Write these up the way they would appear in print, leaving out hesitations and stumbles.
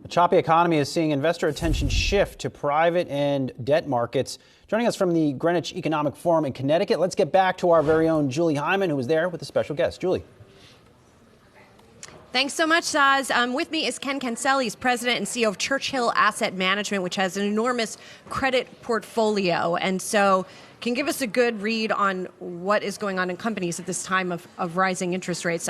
A choppy economy is seeing investor attention shift to private and debt markets. Joining us from the Greenwich Economic Forum in Connecticut, let's get back to our very own Julie Hyman, who was there with a special guest. Julie. Thanks so much, Saz. With me is Ken Kencel. He's president and CEO of Churchill Asset Management, which has an enormous credit portfolio. And so can give us a good read on what is going on in companies at this time of rising interest rates.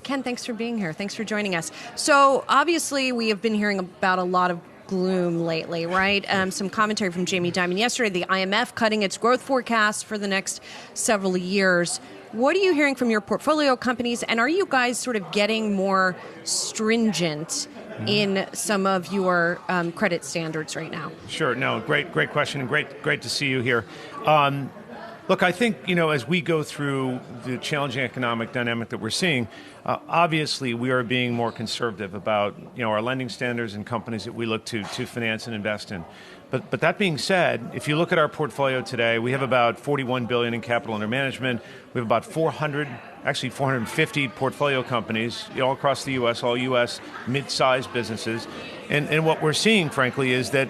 Ken, thanks for being here. Thanks for joining us. So obviously we have been hearing about a lot of gloom lately, right? Some commentary from Jamie Dimon yesterday, the IMF cutting its growth forecast for the next several years. What are you hearing from your portfolio companies, and are you guys sort of getting more stringent in some of your credit standards right now? Sure. No, great question, and great to see you here. Look, I think, as we go through the challenging economic dynamic that we're seeing, obviously we are being more conservative about, our lending standards and companies that we look to finance and invest in. But that being said, if you look at our portfolio today, we have about $41 billion in capital under management. We have about 450 portfolio companies, all across the U.S., all U.S. mid-sized businesses. And what we're seeing, frankly, is that,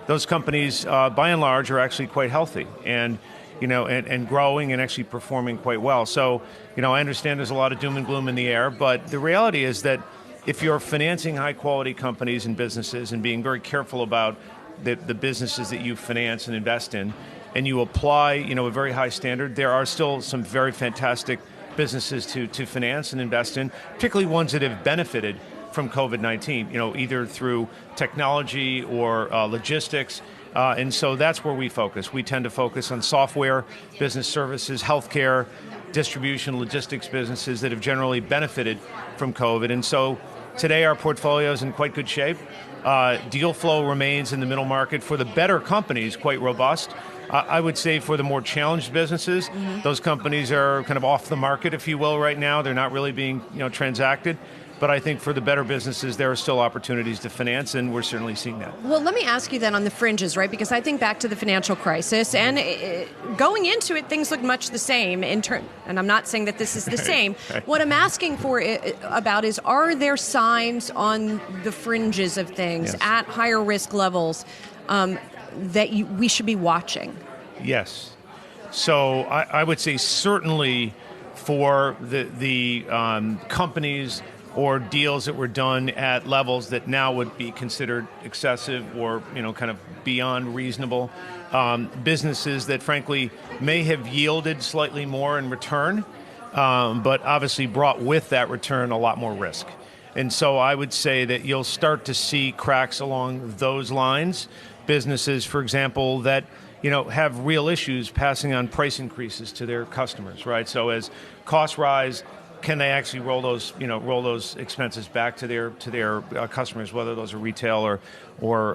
those companies, by and large, are actually quite healthy and growing and actually performing quite well. So, I understand there's a lot of doom and gloom in the air, but the reality is that if you're financing high-quality companies and businesses and being very careful about the businesses that you finance and invest in, and you apply, a very high standard, there are still some very fantastic businesses to finance and invest in, particularly ones that have benefited from COVID-19, either through technology or logistics. And so that's where we focus. We tend to focus on software, business services, healthcare, distribution, logistics businesses that have generally benefited from COVID. And so today our portfolio is in quite good shape. Deal flow remains in the middle market for the better companies quite robust. I would say for the more challenged businesses, those companies are kind of off the market, if you will, right now. They're not really being transacted. But I think for the better businesses, there are still opportunities to finance, and we're certainly seeing that. Well, let me ask you then on the fringes, right? Because I think back to the financial crisis, and going into it, things look much the same. And I'm not saying that this is the same. Right. What I'm asking about is, are there signs on the fringes of things at higher risk levels that we should be watching? Yes. So I would say certainly for the companies or deals that were done at levels that now would be considered excessive or, kind of beyond reasonable. Businesses that, frankly, may have yielded slightly more in return, but obviously brought with that return a lot more risk. And so I would say that you'll start to see cracks along those lines. Businesses, for example, that have real issues passing on price increases to their customers, right? So as costs rise, can they actually roll those expenses back to their customers, whether those are retail or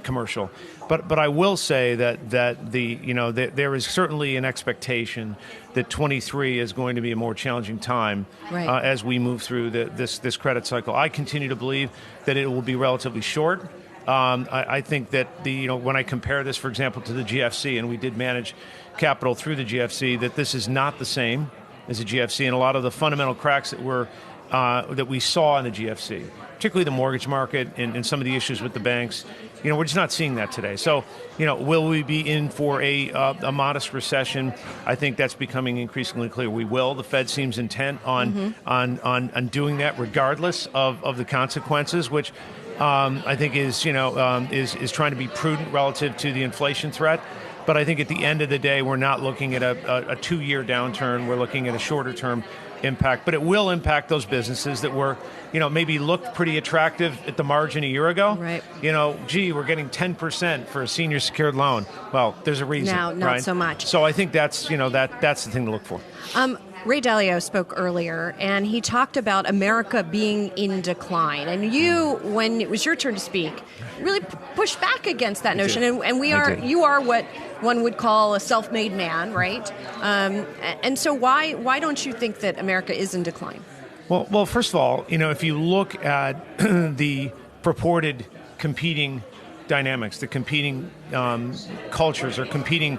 commercial? But I will say that there is certainly an expectation that 23 is going to be a more challenging time as we move through this credit cycle. I continue to believe that it will be relatively short. I think that when I compare this, for example, to the GFC, and we did manage capital through the GFC, that this is not the same as a GFC, and a lot of the fundamental cracks that we saw in the GFC, particularly the mortgage market and some of the issues with the banks, we're just not seeing that today. So, will we be in for a modest recession? I think that's becoming increasingly clear. We will. The Fed seems intent on doing that, regardless of the consequences, which I think is trying to be prudent relative to the inflation threat. But I think at the end of the day, we're not looking at a 2-year downturn. We're looking at a shorter term impact. But it will impact those businesses that were, maybe looked pretty attractive at the margin a year ago. Right. We're getting 10% for a senior secured loan. Well, there's a reason. Now, not so much. So I think that's the thing to look for. Ray Dalio spoke earlier, and he talked about America being in decline. And you, when it was your turn to speak, really pushed back against that notion. And you are what one would call a self-made man, right? And so why don't you think that America is in decline? Well, first of all, if you look at the purported competing dynamics, the competing cultures or competing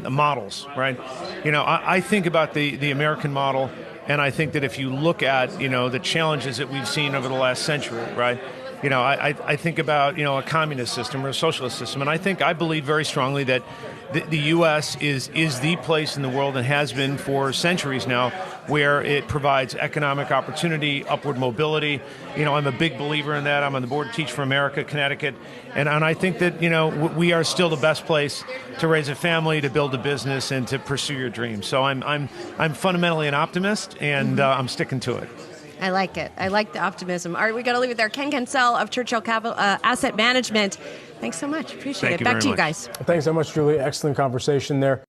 models, right? I think about the American model And I think that if you look at, the challenges that we've seen over the last century, right? I think about, a communist system or a socialist system, and I believe very strongly that the U.S. is the place in the world and has been for centuries now where it provides economic opportunity, upward mobility. I'm a big believer in that. I'm on the board of Teach for America, Connecticut, and I think that, we are still the best place to raise a family, to build a business, and to pursue your dreams. So I'm fundamentally an optimist, and I'm sticking to it. I like it. I like the optimism. All right, we got to leave it there. Ken Kencel of Churchill Asset Management. Thanks so much. Appreciate it. Back to you guys. Thanks so much, Julie. Excellent conversation there.